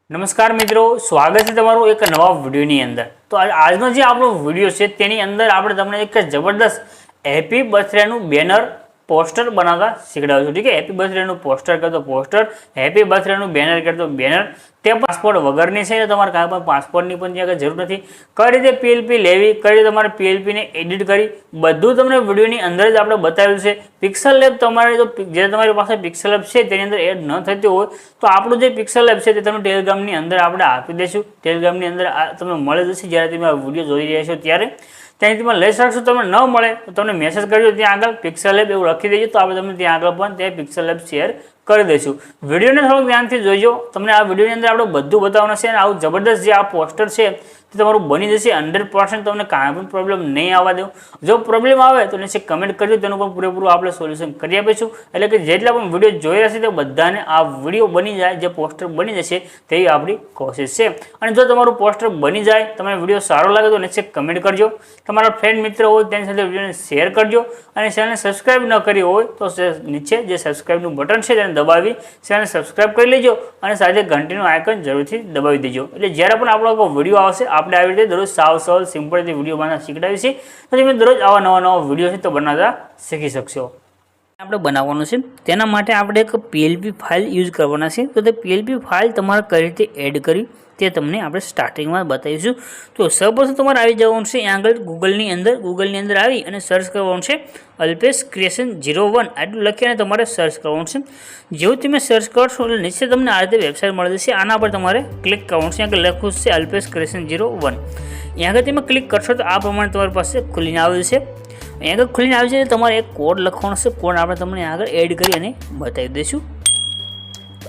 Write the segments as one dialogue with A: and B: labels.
A: નમસ્કાર મિત્રો, સ્વાગત છે તમારું એક નવા વિડીયોની અંદર। તો આજનો જે આપણો વિડીયો છે તેની અંદર આપણે તમને એક જબરદસ્ત હેપી બર્થડેનું બેનર પોસ્ટર બનાવતા શીખડાવું છું। ઠીક છે, હેપી બર્થડેનું પોસ્ટર કરતો પોસ્ટર, હેપી બર્થડેનું બેનર કરતો બેનર, તે પાસપોર્ટ વગરની છે। તમારે કાંઈ પણ પાસપોર્ટની પણ ત્યાં જરૂર નથી। કઈ રીતે PLP લેવી, કઈ રીતે તમારે PLP ને એડિટ કરી, બધું તમને વિડીયોની અંદર જ આપણે બતાવેલું છે। Pixallab તમારે જો જે તમારી પાસે Pixallab છે તેની અંદર એડ ન થતી હોય તો આપણું જે Pixallab છે તે તમે ટેલિગ્રામની અંદર આપણે આપી દઈશું। ટેલિગ્રામની અંદર તમને મળી જશે જ્યારે તમે આ વિડીયો જોઈ રહ્યા છો ત્યારે। ત્યાંથી તમે લઈ શકશો। તમને ન મળે તો તમને મેસેજ કરજો, ત્યાં આગળ Pixallab એવું લખી દેજો તો આપણે તમને ત્યાં આગળ પણ ત્યાં Pixallab શેર કરી દઈશું। વિડીયોને થોડુંક ધ્યાનથી જોઈજો, તમને આ વિડીયોની અંદર આપણે બધું બતાવવાનું છે અને આવું જબરદસ્ત જે આ પોસ્ટર છે તે તમારું બની જશે 100%। તમને કાંઈ પણ પ્રોબ્લેમ નહીં આવવા દો। જો પ્રોબ્લેમ આવે તો નીચે કમેન્ટ કરજો, તેનું પણ પૂરેપૂરું આપણે સોલ્યુશન કરી આપીશું। એટલે કે જેટલા પણ વિડીયો જોઈ રહ્યા છે તે બધાને આ વિડીયો બની જાય, જે પોસ્ટર બની જશે તેવી આપણી કોશિશ છે। અને જો તમારું પોસ્ટર બની જાય, તમને વિડીયો સારો લાગે તો નીચે કમેન્ટ કરજો, તમારા ફ્રેન્ડ મિત્ર હોય તેની સાથે વિડીયોને શેર કરજો, અને ચેનલને સબસ્ક્રાઈબ ન કરી હોય તો નીચે જે સબસ્ક્રાઈબનું બટન છે તેને દબાવી ચેનલને સબસ્ક્રાઈબ કરી લેજો અને સાથે ઘંટીનું આઇકન જરૂરથી દબાવી દેજો। એટલે જ્યારે પણ આપણો કોઈ વિડીયો આવશે આપણે આવી રીતે દરરોજ સાવ સરળ સિમ્પલ રીતે વિડીયો બનાવતા શીખડાવીએ છીએ, તો તમે દરરોજ આવા નવા વિડીયો છે તો બનાવતા શીખી શકશો। આપણે બનાવવાનું છે તેના માટે આપણે એક PLP ફાઇલ યુઝ કરવાના છે। તો તે PLP ફાઇલ તમારે કઈ રીતે એડ કરી તે તમને આપણે સ્ટાર્ટિંગમાં બતાવીશું। તો સૌપ્રથમ તમારે આવી જવાનું છે અહીંયા આગળ ગૂગલની અંદર આવી અને સર્ચ કરવાનું છે અલ્પેશ ક્રિએશન 01 આટલું લખી અને તમારે સર્ચ કરવાનું છે। જેવું તમે સર્ચ કરશો એટલે નીચે તમને આ રીતે વેબસાઇટ મળી જશે। આના પર તમારે ક્લિક કરવાનું છે, આગળ લખ્યું છે અલ્પેશ ક્રિએશન 01। અહીંયા આગળ તમે ક્લિક કરશો તો આ પ્રમાણે તમારી પાસે ખુલીને આવે છે। અહીંયા આગળ ખુલીને આવી છે તમારે એક કોડ લખવાનો છે, કોડ આપણે તમને આગળ એડ કરી અને બતાવી દઈશું।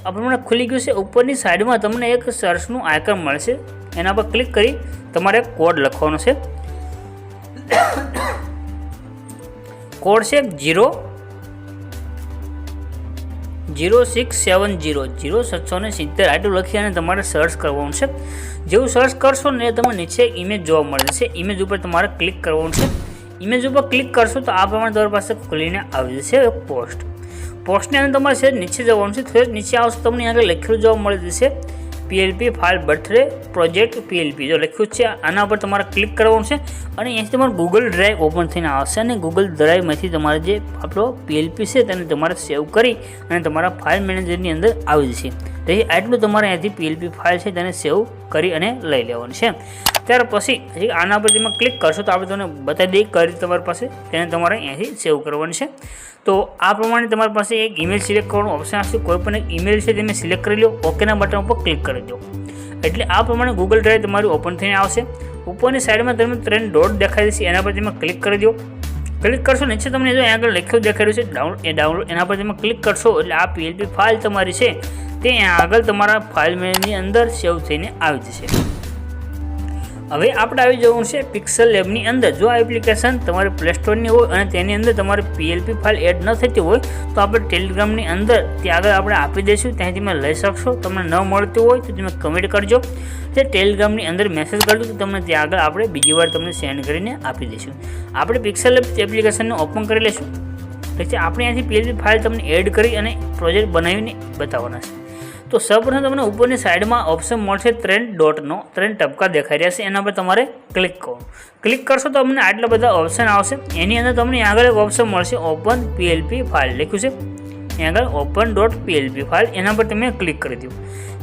A: આ પ્રમાણે ખુલી ગયું છે। ઉપરની સાઈડમાં તમને એક સર્ચનું આઇકન મળશે, એના પર ક્લિક કરી તમારે કોડ લખવાનો છે। કોડ છે 0670 આટલું લખી અને તમારે સર્ચ કરવાનું છે। જેવું સર્ચ કરશો ને તમને નીચે ઇમેજ જોવા મળે છે, ઇમેજ ઉપર તમારે ક્લિક કરવાનું છે। ઇમેજ ઉપર ક્લિક કરશો તો આ પ્રમાણે તમારી પાસે ખુલીને આવી જશે એક પોસ્ટની અંદર તમારે છે નીચે જવાનું છે। થોડુંક નીચે આવશે તમને આગળ લખેલું જોવા મળી જશે PLP file birthday project PLP જો લખ્યું છે આના પર તમારે ક્લિક કરવાનું છે અને અહીંથી તમારે ગૂગલ ડ્રાઈવ ઓપન થઈને આવશે અને ગૂગલ ડ્રાઈવમાંથી તમારે જે આપણો PLP છે તેને તમારે સેવ કરી અને તમારા ફાઇલ મેનેજરની અંદર આવી જશે। તેથી આટલું તમારે અહીંયાથી PLP ફાઇલ છે તેને સેવ કરી અને લઈ લેવાની છે। ત્યાર પછી આના પર તમે ક્લિક કરશો તો આપણે તમને બતાવી દઈએ કઈ રીતે તમારી પાસે તેને તમારે અહીંયાથી સેવ કરવાની છે। તો આ પ્રમાણે તમારી પાસે એક ઈમેલ સિલેક્ટ કરવાનું ઓપ્શન આવશે, કોઈ પણ એક ઈમેલ છે તમે સિલેક્ટ કરી લો, ઓકેના બટન ઉપર ક્લિક કરી દો એટલે આ પ્રમાણે ગૂગલ ડ્રાઈવ તમારી ઓપન થઈને આવશે। ઉપરની સાઈડમાં તમે 3 ડોટ દેખાઈ જશે, એના પર તમે ક્લિક કરી દો। ક્લિક કરશો નીચે તમને જો આગળ લખ્યું દેખાડ્યું છે ડાઉનલોડ, એના પર તમે ક્લિક કરશો એટલે આ PLP ફાઇલ તમારી છે તે આગળ તમારા ફાઇલ મેનેજરની અંદર સેવ થઈને આવી જશે। હવે આપણે આવી જવાનું છે Pixallabની અંદર। જો આ એપ્લિકેશન તમારે પ્લે સ્ટોરની હોય અને તેની અંદર તમારે PLP ફાઇલ એડ ન થતી હોય તો આપણે ટેલિગ્રામની અંદર ત્યાં આગળ આપણે આપી દઈશું, ત્યાંથી તમે લઈ શકશો। તમને ન મળતું હોય તો તમે કમેન્ટ કરજો, તે ટેલિગ્રામની અંદર મેસેજ કરજો તો તમને ત્યાં આગળ આપણે બીજી વાર તમને સેન્ડ કરીને આપી દઈશું। આપણે Pixallab એપ્લિકેશનને ઓપન કરી લઈશું, પછી આપણે અહીંયાથી PLP ફાઇલ તમને એડ કરી અને પ્રોજેક્ટ બનાવીને બતાવવાના છે। તો સૌપ્રથમ તમને ઉપરની સાઈડમાં ઓપ્શન મળશે 3 ડોટનો, 3 ટપકા દેખાઈ રહ્યા છે, એના પર તમારે ક્લિક કરો। ક્લિક કરશો તો તમને આટલા બધા ઓપ્શન આવશે। એની અંદર તમને આગળ એક ઓપ્શન મળશે ઓપન PLP ફાઇલ લખ્યું છે, અહીં આગળ open.plp ફાઇલ, એના પર તમે ક્લિક કરી દો।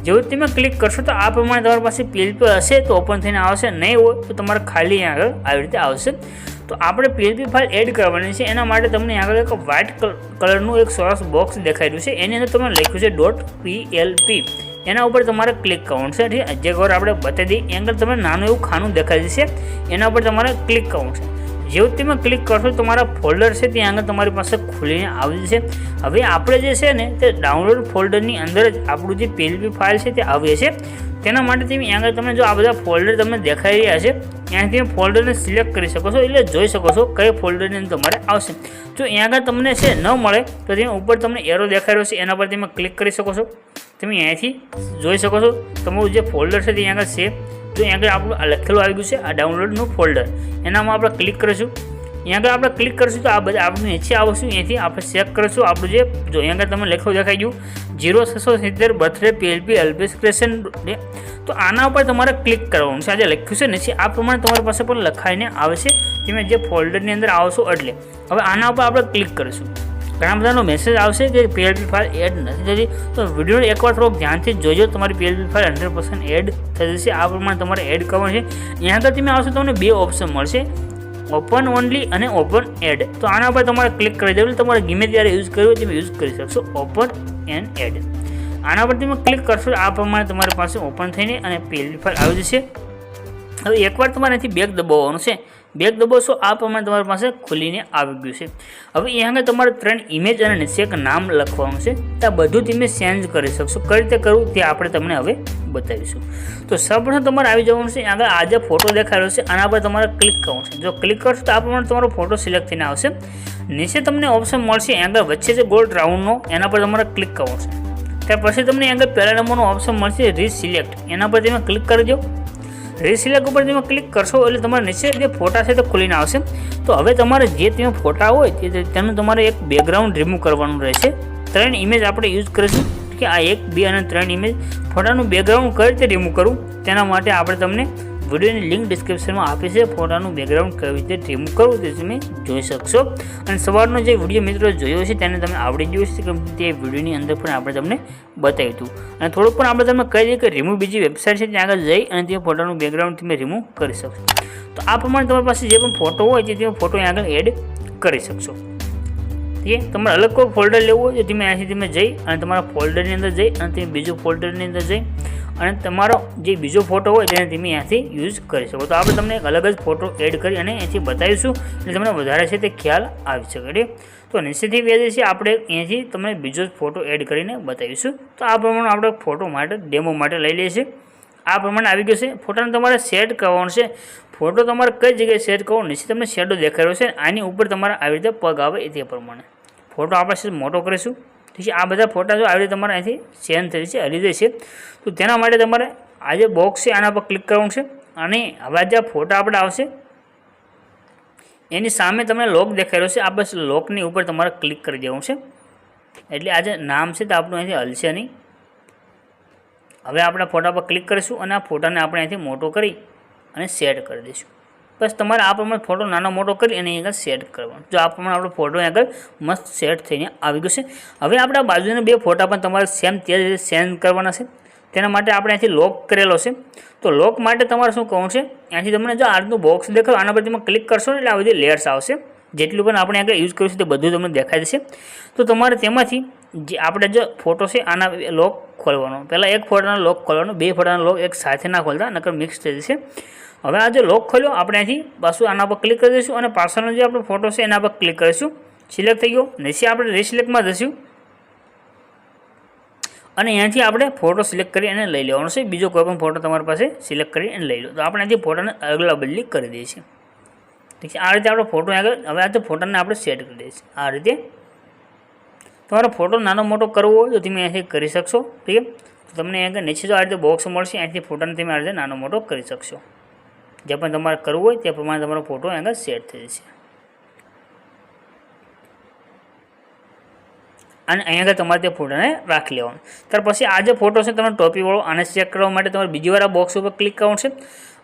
A: જેવું તમે ક્લિક કરશો તો આ પ્રમાણે તમારી પાસે PLP હશે તો ઓપન થઈને આવશે, નહીં હોય તો તમારે ખાલી આગળ આવી રીતે આવશે। તો આપણે PLP ફાઇલ એડ કરવાની છે, એના માટે તમને આગળ એક વ્હાઇટ કલરનું એક સરસ બોક્સ દેખાડ્યું છે, એની અંદર તમને લખ્યું છે .plp, એના ઉપર તમારે ક્લિક કરવાનું છે। ઠીક, જે ઘર આપણે બતાવી દઈએ આગળ તમને નાનું એવું ખાનું દેખાઈ જશે, એના ઉપર તમારે ક્લિક કરવાનું છે। જેવું તમે ક્લિક કરશો તમારા ફોલ્ડર છે ત્યાં આગળ તમારી પાસે ખુલીને આવી જશે। હવે આપણે જે છે ને તે ડાઉનલોડ ફોલ્ડરની અંદર જ આપણું જે PLP ફાઇલ છે તે આવે છે। તેના માટે તમે આગળ તમને જો આ બધા ફોલ્ડર તમને દેખાઈ રહ્યા છે ત્યાંથી તમે ફોલ્ડરને સિલેક્ટ કરી શકો છો, એટલે જોઈ શકો છો કઈ ફોલ્ડરની અંદર તમારે આવશે। જો અહીંયા આગળ તમને છે ન મળે તો તમે ઉપર તમને એરો દેખાઈ રહ્યો છે એના પર તમે ક્લિક કરી શકો છો। તમે અહીંયાથી જોઈ શકો છો તમારું જે ફોલ્ડર છે ત્યાં આગળ છે, જો અહીંયા આગળ આપણું લખેલું આવી ગયું છે આ ડાઉનલોડનું ફોલ્ડર, એનામાં આપણે ક્લિક કરીશું। અહીંયા આગળ આપણે ક્લિક કરીશું તો આ બધા આપણે નીચે આવશું, અહીંયાથી આપણે ચેક કરીશું આપણું જે જો અહીંયા આગળ તમે લખો દેખાઈ ગયું 0670 બર્થડે PLP અલ્પેશ ક્રિએશન. તો આના ઉપર તમારે ક્લિક કરવાનું છે. આજે લખ્યું છે નીચે આ પ્રમાણે તમારી પાસે પણ લખાઈને આવે છે, તમે જે ફોલ્ડરની અંદર આવશો એટલે. હવે આના ઉપર આપણે ક્લિક કરીશું. ઘણા બધાનો મેસેજ આવશે કે PLP ફાઇલ એડ નથી થતી, તો વિડીયો એકવાર થોડોક ધ્યાનથી જોજો, તમારી PLP ફાઇલ 100% એડ થઈ જશે. આ પ્રમાણે તમારે એડ કરવાનું છે. અહીંયા આગળ તમે આવશો તમને બે ઓપ્શન મળશે, ઓપન ઓનલી અને ઓપન એડ. તો આના પર તમારે ક્લિક કરી દેવું, તમારે ગમે ત્યારે યુઝ કરવું તમે યુઝ કરી શકશો. ઓપન એન્ડ એડ આના પર તમે ક્લિક કરશો, આ પ્રમાણે તમારી પાસે ઓપન થઈને અને PLP ફાઇલ આવી જશે. હવે એકવાર તમારે અહીંથી બેક દબાવવાનું છે, બેક દબાવશો આ પ્રમાણે તમારી પાસે ખુલીને આવી ગયું છે. હવે અહીંયા આગળ તમારે 3 ઇમેજ અને નીચે એક નામ લખવાનું છે. તો આ બધું તમે ચેન્જ કરી શકશો. કઈ રીતે કરવું તે આપણે તમને હવે બતાવીશું. તો સૌપ્રથમ તમારે આવી જવાનું છે, આગળ આ જે ફોટો દેખાડ્યો છે આના પર તમારે ક્લિક કરવાનું છે. જો ક્લિક કરશો તો આ પ્રમાણે તમારો ફોટો સિલેક્ટ થઈને આવશે. નીચે તમને ઓપ્શન મળશે આગળ વચ્ચે જે ગોલ્ડ રાઉન્ડનો, એના પર તમારે ક્લિક કરવાનું છે. ત્યાર પછી તમને આગળ પહેલા નંબરનો ઓપ્શન મળશે રીસિલેક્ટ, એના પર તમે ક્લિક કરી દો. રીસિલેક્ટ ઉપર તમે ક્લિક કરશો એટલે તમારે નીચે જે ફોટા છે તે ખુલીને આવશે. તો હવે તમારે જે તમે ફોટા હોય તેનું તમારે એક બેકગ્રાઉન્ડ રિમૂવ કરવાનું રહેશે. 3 ઇમેજ આપણે યુઝ કરીશું કે આ 1, 2 અને 3 ઇમેજ. ફોટાનું બેકગ્રાઉન્ડ કઈ રીતે રિમૂવ કરવું તેના માટે આપણે તમને વિડીયોની લિંક ડિસ્ક્રિપ્શનમાં આપી છે. ફોટાનું બેકગ્રાઉન્ડ કઈ રીતે રિમૂવ કરવું તે તમે જોઈ શકશો. અને સવારનો જે વિડીયો મિત્રો જોયો છે તેને તમે આવડી ગયું છે કે તે વિડીયોની અંદર પણ આપણે તમને બતાવ્યું હતું. અને થોડુંક પણ આપણે તમને કહી દઈએ કે રિમૂવ બીજી વેબસાઇટ છે ત્યાં આગળ જઈ અને તે ફોટાનું બેકગ્રાઉન્ડ તમે રિમૂવ કરી શકશો. તો આ પ્રમાણે તમારી પાસે જે પણ ફોટો હોય તે તમે ફોટો આગળ એડ કરી શકશો. એ તમારે અલગ કોઈ ફોલ્ડર લેવું હોય તો તમે અહીંથી તમે જઈ અને તમારા ફોલ્ડરની અંદર જઈ અને તમે બીજું ફોલ્ડરની અંદર જઈ અને તમારો જે બીજો ફોટો હોય તેને તમે અહીંયાથી યુઝ કરી શકો. તો આપણે તમને એક અલગ જ ફોટો એડ કરી અને અહીંથી બતાવીશું એટલે તમને વધારે છે તે ખ્યાલ આવી શકે. તો નીચેથી વ્યાજે છે આપણે અહીંયાથી તમને બીજો ફોટો એડ કરીને બતાવીશું. તો આ પ્રમાણે આપણે ફોટો માટે ડેમો માટે લઈ લઈએ છીએ. આ પ્રમાણે આવી ગયો છે. ફોટાને તમારે સેટ કરવાનો છે. ફોટો તમારે કઈ જગ્યાએ સેટ કરવો, નીચે તમને શેડો દેખાડ્યો છે, આની ઉપર તમારે આવી રીતે પગ આવે એ તે પ્રમાણે ફોટો આપણે મોટો કરીશું. ઠીક છે. આ બધા ફોટા જો આવી રીતે તમારે અહીંથી ચેન્જ થઈ છે, હલી જાય છે. તો તેના માટે તમારે આ જે બોક્સ છે આના પર ક્લિક કરવાનું છે અને હવે જે ફોટા આપણે આવશે એની સામે તમને લોક દેખાડ્યો છે, આ બસ લોકની ઉપર તમારે ક્લિક કરી દેવું છે. એટલે આ જે નામ છે તે આપણું અહીંથી હલશે નહીં. હવે આપણે ફોટા પર ક્લિક કરીશું અને આ ફોટાને આપણે અહીંથી મોટો કરી અને સેટ કરી દઈશું. બસ તમારે આ પ્રમાણે ફોટો નાનો મોટો કરી અને આગળ સેટ કરવાનો. જો આ પ્રમાણે આપણો ફોટો આગળ મસ્ત સેટ થઈને આવી ગયો છે. હવે આપણા બાજુના 2 ફોટા પણ તમારે સેમ તે રીતે ચેન્જ કરવાના છે. તેના માટે આપણે અહીંથી લોક કરેલો છે. તો લોક માટે તમારે શું કરવું છે, અહીંથી તમને જો આજનું બોક્સ દેખાવ આના પર તમે ક્લિક કરશો એટલે આ બધી લેયર્સ આવશે. જેટલું પણ આપણે આગળ યુઝ કરીશું તે બધું તમને દેખાઈ જશે. તો તમારે તેમાંથી જે આપણે જે ફોટો છે આના લોક ખોલવાનો. પહેલાં એક ફોટાનો લોક ખોલવાનો, 2 ફોટાનો લોક એક સાથે ના ખોલતા નકર મિક્સ થઈ જશે. હવે આ જે લોક ખોલ્યો આપણે અહીંથી પાછું આના પર ક્લિક કરી દઈશું અને પાછળનો જે આપણો ફોટો છે એના પર ક્લિક કરીશું. સિલેક્ટ થઈ ગયો. નીચે આપણે રીસિલેક્ટમાં જઈશું અને અહીંયાથી આપણે ફોટો સિલેક્ટ કરી અને લઈ લેવાનો છે. બીજો કોઈ પણ ફોટો તમારી પાસે સિલેક્ટ કરી અને લઈ લો. તો આપણે અહીંથી ફોટાને અદલા બદલી કરી દઈએ છીએ. ઠીક છે. આ રીતે આપણો ફોટો આગળ હવે આ ફોટાને આપણે સેટ કરી દઈએ છીએ. આ રીતે તમારો ફોટો નાનો મોટો કરવો હોય તો તમે અહીંથી કરી શકશો. ઠીક છે. તો તમને આગળ નીચે જો આ રીતે બોક્સ મળશે, અહીંથી ફોટાને તમે આ રીતે નાનો મોટો કરી શકશો. જે પણ તમારે કરવું હોય તે પ્રમાણે તમારો ફોટો આગળ સેટ થઈ જશે. અને અહીંયા આગળ તમારે તે ફોટોને રાખી લેવાનો. ત્યાર પછી આ જે ફોટો છે તમારો ટોપીવાળો, આને ચેક કરવા માટે તમારે બીજી વાર આ બોક્સ ઉપર ક્લિક કરવાનું છે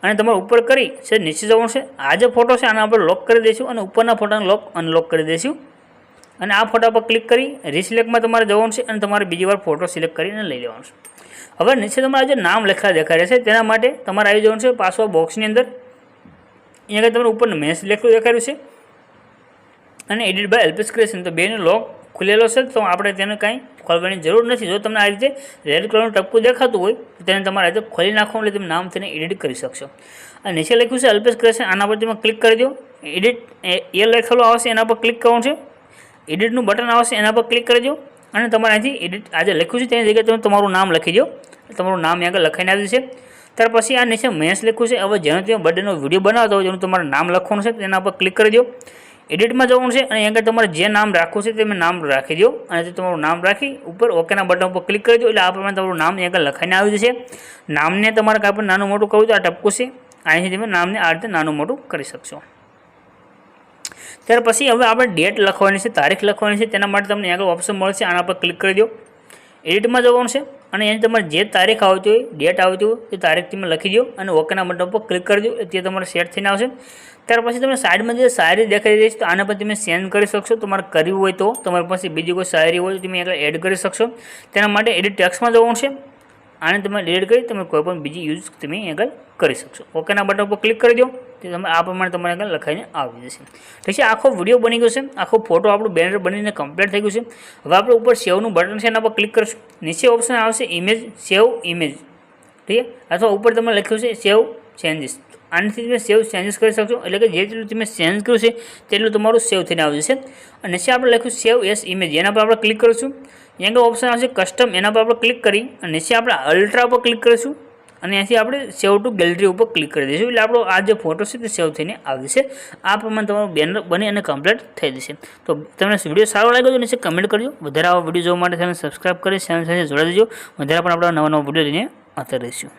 A: અને તમારે ઉપર કરી છે નીચે જવાનું છે. આ જે ફોટો છે આના આપણે લોક કરી દઈશું અને ઉપરના ફોટાને લોક અનલોક કરી દઈશું અને આ ફોટા પર ક્લિક કરી રીસિલેક્ટમાં તમારે જવાનું છે અને તમારે બીજી વાર ફોટો સિલેક્ટ કરીને લઈ લેવાનું છે. હવે નીચે તમારે જે નામ લખેલા દેખાડે છે તેના માટે તમારે આવી જવાનું છે પાછો બોક્સની અંદર. અહીંયા આગળ તમારે ઉપર મેસ લખેલું દેખાડ્યું છે અને એડિટ બાય અલ્પેશ ક્રિએશન. તો બેનો લોક ખુલેલો છે તો આપણે તેને કાંઈ ખોલવાની જરૂર નથી. જો તમને આ રીતે રેડ કલરનું ટપકું દેખાતું હોય તો તેને તમારે આ રીતે ખોલી નાખવાનું એટલે તમે નામ તેને એડિટ કરી શકશો. અને નીચે લખ્યું છે અલ્પેશ ક્રિએશન, આના પર તમે ક્લિક કરી દો. એડિટ એ લખેલું આવશે એના પર ક્લિક કરવાનું છે. એડિટનું બટન આવશે એના પર ક્લિક કરી દો અને તમારે અહીંથી એડિટ આજે લખ્યું છે તેની જગ્યાએ તમે તમારું નામ લખી દો. તમારું નામ આગળ લખાઈને આવ્યું છે. ત્યાર પછી આ નીચે મેન્સ લખ્યું છે. હવે જેનો તમે બર્થડેનો વિડીયો બનાવતો હોય જેનું તમારે નામ લખવાનું છે તેના પર ક્લિક કરી દો. એડિટમાં જવાનું છે અને આગળ તમારે જે નામ રાખવું છે તમે નામ રાખી દો અને તે તમારું નામ રાખી ઉપર ઓકેના બટન ઉપર ક્લિક કરી દો એટલે આ પ્રમાણે તમારું નામ આગળ લખાઈને આવી જશે. નામને તમારે કાંઈ પણ નાનું મોટું કરવું તો આ ટપકું છે, અહીંથી તમે નામને આ રીતે નાનું મોટું કરી શકશો. ત્યાર પછી હવે આપણે ડેટ લખવાની છે, તારીખ લખવાની છે. તેના માટે તમને આગળ ઓપ્શન મળશે, આના પર ક્લિક કરી દો. એડિટમાં જવાનું છે અને એની તમારે જે તારીખ આવતી હોય, ડેટ આવતી હોય તે તારીખ તમે લખી દો અને ઓકેના બટન પર ક્લિક કરી દો. તે તમારે સેટ થઈને આવશે. ત્યાર પછી તમે સાઈડમાં જે શાયરી દેખાઈ રહી છે તો આના પર તમે સેન્ડ કરી શકશો. તમારે કરવી હોય તો તમારી પાસે બીજી કોઈ શાયરી હોય તો તમે આગળ એડ કરી શકશો. તેના માટે એડિટ ટેક્સ્ટમાં જવાનું છે. આને તમે ડિલીટ કરી તમે કોઈ પણ બીજી યુઝ તમે આગળ કરી શકશો. ઓકેના બટન પર ક્લિક કરી દો. તે તમે આ પ્રમાણે તમારે આગળ લખાઈને આવી જશે. ઠીક છે, આખો વિડીયો બની ગયો છે, આખો ફોટો આપણું બેનર બનીને કમ્પ્લીટ થઈ ગયું છે. હવે આપણે ઉપર સેવનું બટન છે એના પર ક્લિક કરશું. નીચે ઓપ્શન આવશે ઇમેજ, સેવ ઇમેજ, ઠીક છે, અથવા ઉપર તમે લખ્યું છે સેવ ચેન્જીસ. આનાથી તમે સેવ ચેન્જીસ કરી શકશો. એટલે કે જેટલું તમે ચેન્જ કર્યું છે તેટલું તમારું સેવ થઈને આવી જશે. અને નીચે આપણે લખ્યું સેવ એસ ઇમેજ, એના પર આપણે ક્લિક કરીશું. અહીંયા ઓપ્શન આવશે કસ્ટમ, એના પર આપણે ક્લિક કરી અને નીચે આપણે અલ્ટ્રા પર ક્લિક કરીશું અને અહીંથી આપણે સેવ ટુ ગેલેરી ઉપર ક્લિક કરી દઈશું. એટલે આપણો આ જે ફોટો છે તે સેવ થઈને આવી જશે. આ પ્રમાણે તમારું બેનર બની અને કમ્પ્લીટ થઈ જશે. તો તમને વિડીયો સારો લાગ્યો તો નીચે કમેન્ટ કરજો. વધારે આવા વિડીયો જોવા માટે ચેનલ સબસ્ક્રાઈબ કરી ચેનલ સાથે જોડાઈ દેજો. વધારે પણ આપણે નવા વિડીયો લઈને આવતા રહીશું.